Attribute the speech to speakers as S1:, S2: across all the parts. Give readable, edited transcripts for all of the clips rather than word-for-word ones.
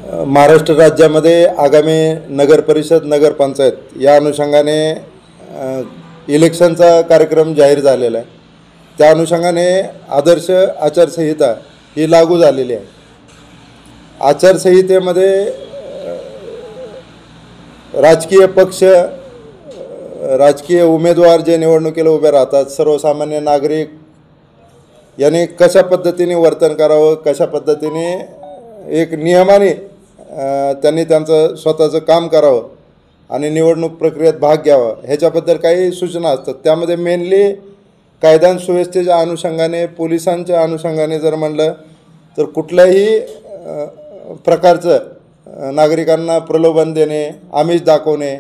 S1: महाराष्ट्र राज्यामध्ये आगामी नगर परिषद नगरपंचायत या अनुषंगाने इलेक्शनचा कार्यक्रम जाहीर झालेला आहे। त्या अनुषंगाने आदर्श आचारसंहिता ही लागू झालेली आहे। आचारसंहितेमध्ये राजकीय पक्ष, राजकीय उमेदवार जे निवडणुकीला उभे राहतात, सर्वसामान्य नागरिक यांनी कशा पद्धतीने वर्तन करावं, कशा पद्धतीने एक नियमाने त्यांनी त्यांचं स्वतःचं काम करावं आणि निवडणूक प्रक्रियेत भाग घ्यावा ह्याच्याबद्दल काही सूचना असतात। त्यामध्ये मेनली कायदा सुव्यवस्थेच्या अनुषंगाने, पोलिसांच्या अनुषंगाने जर म्हणलं तर कुठल्याही प्रकारचं नागरिकांना प्रलोभन देणे, आमिष दाखवणे,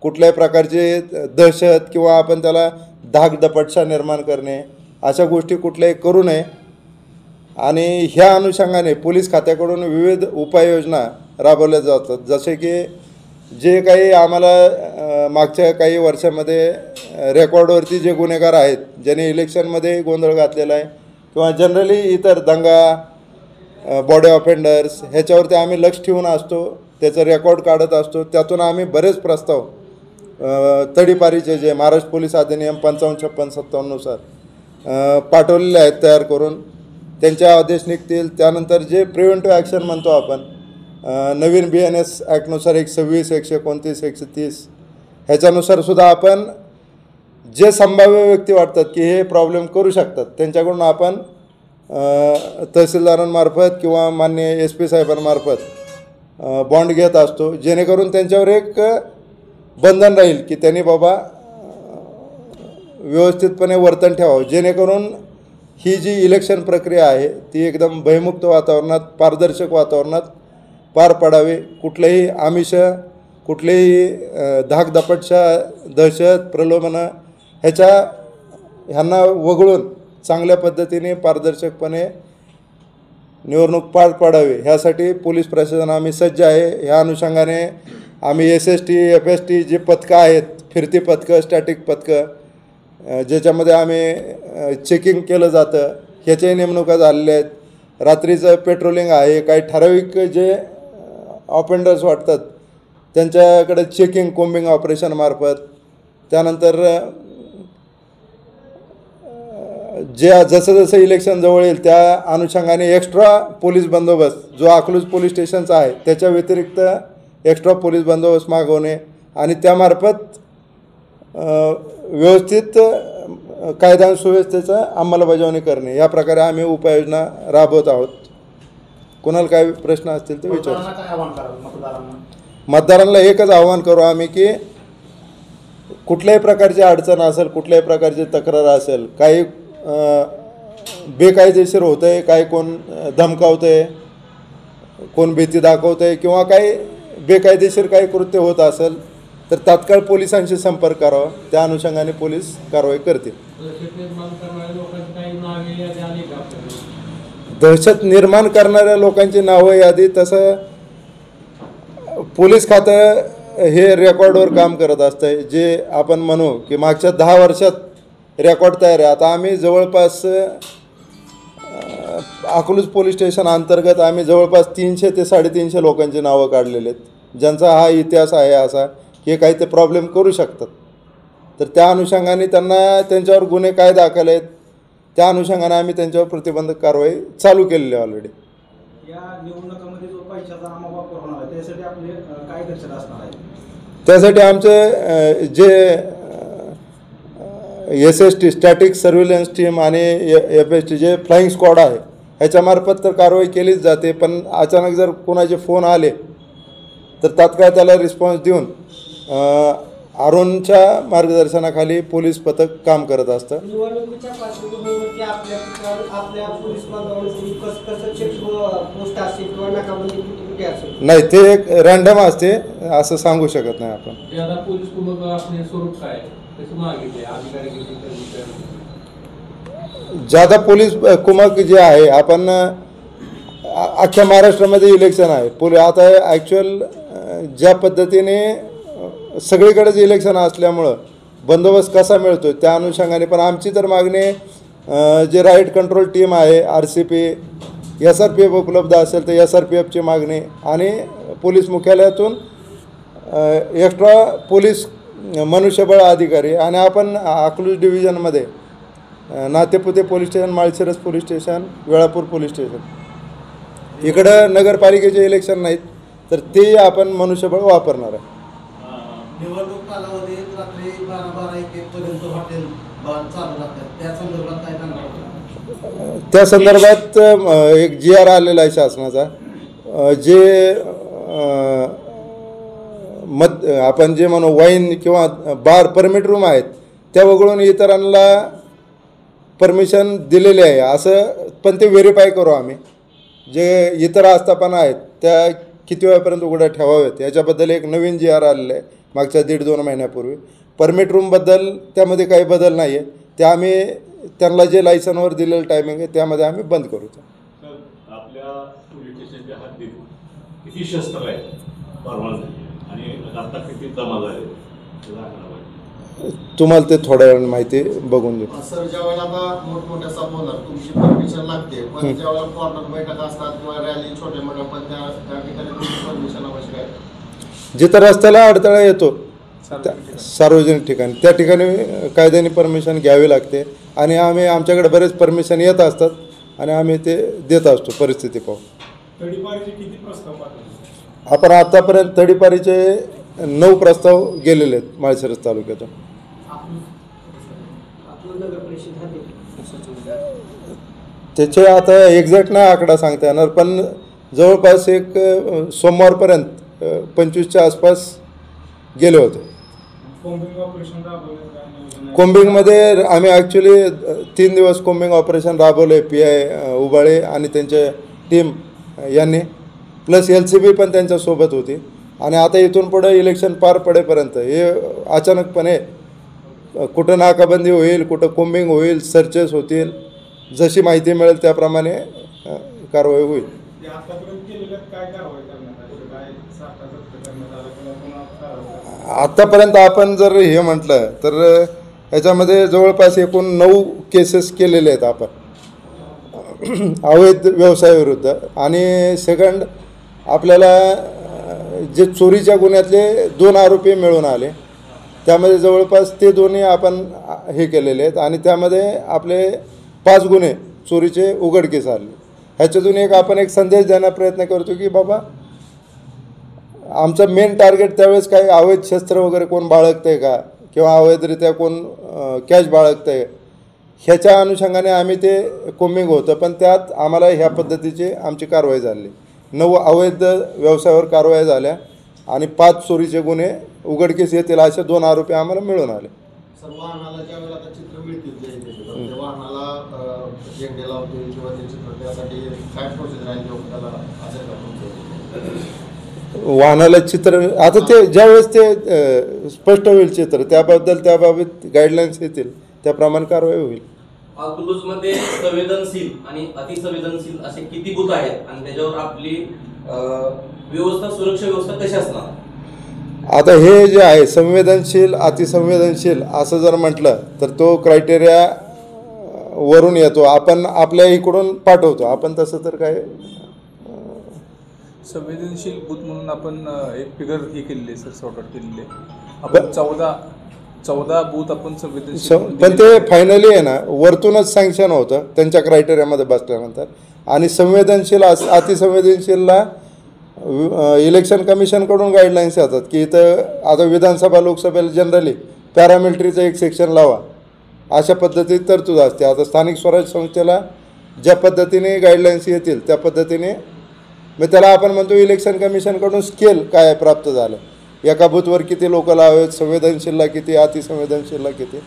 S1: कुठल्याही प्रकारची दहशत किंवा आपण त्याला धाकदपटशा निर्माण करणे अशा गोष्टी कुठल्याही करू नये। आणि ह्या अनुषंगाने पोलीस खात्याकडून विविध उपाययोजना राबवल्या जातात। जसे की जे काही आम्हाला मागच्या काही वर्षामध्ये रेकॉर्डवरती जे गुन्हेगार आहेत, ज्यांनी इलेक्शनमध्ये गोंधळ घातलेला आहे किंवा जनरली इतर दंगा, बॉडी ऑफेंडर्स ह्याच्यावरती आम्ही लक्ष ठेवून असतो, त्याचं रेकॉर्ड काढत असतो। त्यातून आम्ही बरेच प्रस्ताव तडीपारीचे जे महाराष्ट्र पोलीस अधिनियम 55-56-57 नुसार पाठवलेले आहेत तयार करून, त्यांचे आदेश निघतील। त्यानंतर जे प्रिव्हेंटिव्ह ॲक्शन म्हणतो आपण, नवीन BNS ॲक्टनुसार 126, 129, 130 ह्याच्यानुसार सुद्धा आपण जे संभाव्य व्यक्ती वाटतात की हे प्रॉब्लेम करू शकतात त्यांच्याकडून आपण तहसीलदारांमार्फत किंवा माननीय SP साहेबांमार्फत बॉन्ड घेत असतो, जेणेकरून त्यांच्यावर एक बंधन राहील की त्यांनी बाबा व्यवस्थितपणे वर्तन ठेवावं, जेणेकरून ही जी इलेक्शन प्रक्रिया आहे ती एकदम भयमुक्त वातावरणात, पारदर्शक वातावरणात पार पडावी। कुठलेही आमिष, कुठलेही धाकदपटशा, दहशत, प्रलोभनं ह्यांना वगळून चांगल्या पद्धतीने पारदर्शकपणे निवडणूक पार पाडावी ह्यासाठी पोलीस प्रशासन आम्ही सज्ज आहे। ह्या अनुषंगाने आम्ही SST, FST जे पथकं आहेत, फिरती पथकं, स्टॅटिक पथकं, ज्याच्यामध्ये आम्ही चेकिंग केलं जातं, ह्याच्याही नेमणुका झालेल्या आहेत। रात्रीचं पेट्रोलिंग आहे, काही ठराविक जे ऑफेंडर्स वाटतात त्यांच्याकडे चेकिंग, कोम्बिंग ऑपरेशनमार्फत। त्यानंतर जसं जसं इलेक्शन जवळ येईल त्या अनुषंगाने एक्स्ट्रा पोलीस बंदोबस्त जो अकलूज पोलीस स्टेशनचा आहे त्याच्या व्यतिरिक्त एक्स्ट्रा पोलीस बंदोबस्त मागवणे आणि त्यामार्फत व्यवस्थित कायदा सुव्यवस्थेचा अंमलबजावणी करणे या प्रकारे आम्ही उपाययोजना राबवत आहोत। कोणाला काही प्रश्न असतील तर विचारू। मतदारांना एकच आव्हान करू आम्ही की कुठल्याही प्रकारची अडचण असेल, कुठल्याही प्रकारची तक्रार असेल, काही बेकायदेशीर होतं आहे, काही कोण धमकावतं आहे, कोण भीती दाखवतं आहे किंवा काही बेकायदेशीर काही कृत्य होत असेल तर तात्काळ पोलिसांशी संपर्क करावा, त्या अनुषंगाने पोलीस कारवाई करतील। दहशत निर्माण करणाऱ्या लोकांची नावं यादी, तसं पोलीस खातं हे रेकॉर्डवर काम करत असतं। जे आपण म्हणू की मागच्या 10 वर्षात रेकॉर्ड तयार आहे। आता आम्ही जवळपास अकलूज पोलीस स्टेशन अंतर्गत आम्ही जवळपास 300 ते 350 लोकांची नावं काढलेले आहेत, ज्यांचा हा इतिहास आहे असा की काही ते प्रॉब्लेम करू शकतात। तर त्या अनुषंगाने त्यांच्यावर गुन्हे काय दाखल आहेत, त्या अनुषंगाने आम्ही त्यांच्यावर प्रतिबंधक कारवाई चालू केलेली आहे ऑलरेडी।
S2: या निवडणुकीमध्ये जो पैशाचा वापर होणार आहे त्यासाठी आपले काय दक्षता असणार आहे?
S1: त्यासाठी आमचे जे SST स्टॅटिक सर्व्हिलन्स टीम आणि FST जे फ्लाईंग स्क्वॉड आहे ह्याच्यामार्फत तर कारवाई केलीच जाते, पण अचानक जर कोणाचे फोन आले तर तात्काळ त्याला रिस्पॉन्स देऊन अरुणच्या मार्गदर्शनाखाली पोलीस पथक काम करत असतं।
S2: निवडणुकीच्या पार्श्वभूमीवरती आपल्या पोलीस
S1: नाही, ते एक रँडम असते, असं सांगू शकत नाही आपण। ज्यादा पोलीस कुमक जे आहे, आपण अख्ख्या महाराष्ट्रामध्ये इलेक्शन आहे, आता ॲक्च्युअल ज्या पद्धतीने सगळीकडेच इलेक्शन असल्यामुळं बंदोबस्त कसा मिळतो त्या अनुषंगाने पण आमची तर मागणी जे राईट कंट्रोल टीम आहे, RCP SRPF उपलब्ध असेल तर SRPFची मागणी आणि पोलीस मुख्यालयातून एक्स्ट्रा पोलीस मनुष्यबळ अधिकारी आणि आपण अकलूज डिव्हिजनमध्ये Natepute police station, Malshiras police station, Velapur police station इकडं नगरपालिकेचे इलेक्शन नाहीत तर ते आपण मनुष्यबळ वापरणार आहे.
S3: निवडणूक कालावधीत रात्री 12-1 पर्यंत हॉटेल चालू राहतात, त्या संदर्भात काय सांगणार?
S1: त्या संदर्भात एक GR आलेला आहे शासनाचा, जे आपण जे म्हणू वाईन किंवा बार परमिट रूम आहेत त्या वगळून इतरांना परमिशन दिलेली आहे असं, पण ते व्हेरीफाय करू आम्ही. जे इतर आस्थापना आहेत त्या किती वेळापर्यंत उघड्या ठेवाव्यात याच्याबद्दल एक नवीन GR आलेलं आहे मागच्या 1.5-2 महिन्यापूर्वी. परमिट रूमबद्दल त्यामध्ये काही बदल नाही आहे, ते आम्ही त्यांना जे लायसनवर दिलेलं टायमिंग आहे त्यामध्ये आम्ही बंद करू.
S4: सर, आपल्या पोलीस स्टेशनच्या हद्दीत किती शस्त्र आहेत परवाना झाली आणि आता किती जमा झाले
S1: तुम्हाला ते थोड्या वेळ माहिती बघून देऊ.
S3: सर, ज्यावेळेला आता मोठमोठ्या सभा होणार तुमची परमिशन लागते, पण ज्यावेळेला कॉर्नर बैठक असतात किंवा रॅली छोटे मोठ्या, पण त्या ठिकाणी तुमची परमिशन आवश्यक आहे.
S1: जिथं रस्त्याला अडथळा येतो सार्वजनिक ठिकाणी त्या ठिकाणी कायद्याने परमिशन घ्यावी लागते आणि आम्ही आमच्याकडे बरेच परमिशन येत असतात आणि आम्ही ते देत असतो परिस्थिती पाहून.
S2: तडीपारीचे किती प्रस्ताव पाठवले?
S1: आपण आतापर्यंत तडीपारीचे 9 प्रस्ताव गेलेले आहेत माळशिरस तालुक्यातून. त्याचे आता एक्झॅक्ट नाही आकडा सांगता येणार, पण जवळपास एक सोमवारपर्यंत 25च्या आसपास गेले होते. कोम्बिंगमध्ये आम्ही ॲक्च्युली 3 दिवस कोम्बिंग ऑपरेशन राबवले. PI उबाळे आणि त्यांचे टीम यांनी, प्लस LCB पण त्यांच्यासोबत होती. आणि आता इथून पुढे इलेक्शन पार पडेपर्यंत हे अचानकपणे कुठं नाकाबंदी होईल, कुठं कोम्बिंग होईल, सर्चेस होतील, जशी माहिती मिळेल त्याप्रमाणे कारवाई होईल. आत्तापर्यंत आपण जर हे म्हटलं तर याच्यामध्ये जवळपास एकूण 9 केसेस केलेले आहेत आपण अवैध व्यवसायाविरुद्ध. आणि सेकंड आपल्याला जे चोरीच्या गुन्ह्यातले 2 आरोपी मिळून आले, त्यामध्ये जवळपास ते दोन्ही आपण हे केलेले आहेत आणि त्यामध्ये आपले 5 गुन्हे चोरीचे उघडकीस आले. ह्याच्यातून आपण एक संदेश देण्याचा प्रयत्न करतो की बाबा आमचं मेन टार्गेट त्यावेळेस काही अवैध शस्त्र वगैरे कोण बाळगतं आहे का किंवा अवैधरित्या कोण कॅश बाळगतं आहे ह्याच्या अनुषंगाने आम्ही ते कोम्बिंग होतं, पण त्यात आम्हाला ह्या पद्धतीची आमची कारवाई झाली. 9 अवैध व्यवसायावर कारवाई झाल्या आणि 5 चोरीचे गुन्हे उघडकीस येतील असे 2 आरोपी आम्हाला मिळून आले.
S3: सर, वाहनाला ज्यावेळेला आता चित्र मिळतील त्या वाहनाला झेंडे लावतील किंवा ते चित्र त्यासाठी काय प्रोसेस राहील त्याला असेल का?
S1: वाहनाला चित्र आता ते ज्यावेळेस ते स्पष्ट होईल चित्र त्याबाबत गाईडलाईन्स येतील त्याप्रमाणे कारवाई होईल.
S5: अकलूजमध्ये संवेदनशील आणि अतिसंवेदनशील असे किती बूथ आहेत आणि त्याच्यावर आपली व्यवस्था, सुरक्षा व्यवस्था कशी असणार?
S1: आता हे जे आहे संवेदनशील, अतिसंवेदनशील असं जर म्हटलं तर तो क्रायटेरिया वरून येतो, आपण आपल्या इकडून पाठवतो. आपण तसं तर काय
S6: संवेदनशील बूथ म्हणून आपण एक फिगर हे केलेली आहे सर, सॉर्ट आउट केलेली आहे. आपण 14 बूथ आपण संवेदनशील,
S1: पण ते फायनली आहे ना वरतूनच सँक्शन होतं त्यांच्या क्रायटेरियामध्ये बसल्यानंतर. आणि संवेदनशील अतिसंवेदनशीलला इलेक्शन कमिशनकडून गाईडलाईन्स येतात की इथं आता विधानसभा लोकसभेला जनरली पॅरामिलिटरीचं एक सेक्शन लावा अशा पद्धतीत तरतूद असते. आता स्थानिक स्वराज्य संस्थेला ज्या पद्धतीने गाईडलाईन्स येतील त्या पद्धतीने मग त्याला आपण म्हणतो इलेक्शन कमिशनकडून स्केल काय प्राप्त झालं, एका बूथवर किती लोक लावावेत, संवेदनशीलला किती, अतिसंवेदनशीलला किती,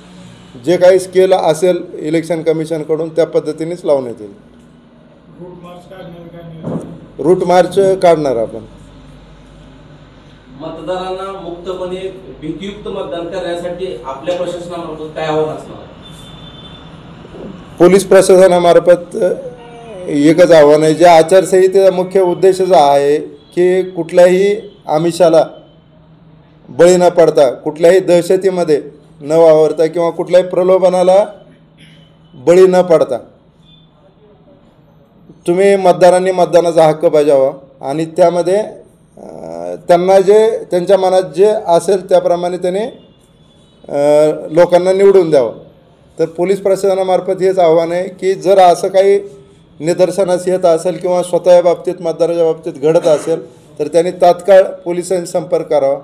S1: जे काही स्केल असेल इलेक्शन कमिशनकडून त्या पद्धतीनेच लावण्यात येईल. रूट मार्च काढणार आपण.
S5: मतदारांना मुक्तपणे भीतीयुक्त मतदान करण्यासाठी आपल्या प्रशासनामार्फत काय आव्हान असणार?
S1: पोलीस प्रशासनामार्फत एकच आव्हान आहे, जे आचारसंहितेचा मुख्य उद्देशच आहे की कुठल्याही आमिषाला बळी न पडता, कुठल्याही दहशतीमध्ये न वावरता किंवा कुठल्याही प्रलोभनाला बळी न पडता तुम्ही मतदारांनी मतदानाचा हक्क बजावा आणि त्यामध्ये त्यांना जे त्यांच्या मनात जे असेल त्याप्रमाणे त्याने लोकांना निवडून द्यावं. तर पोलीस प्रशासनामार्फत हेच आव्हान आहे की जर असं काही निदर्शनास येत असेल किंवा स्वतःच्या बाबतीत मतदाराच्या बाबतीत घडत असेल तर त्यांनी तात्काळ पोलिसांशी संपर्क करावा.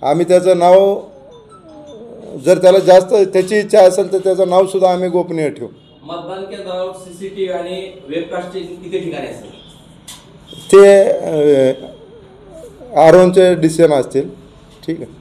S1: आम्ही त्याचं नाव जर त्याला जास्त त्याची इच्छा असेल तर त्याचं नावसुद्धा आम्ही गोपनीय ठेवू.
S5: मतदान केंद्रावर सीसीटीव्ही आणि वेबकास्टचे किती ठिकाणी असेल?
S1: ते आरोनचे डिसिजन असतील. ठीक आहे.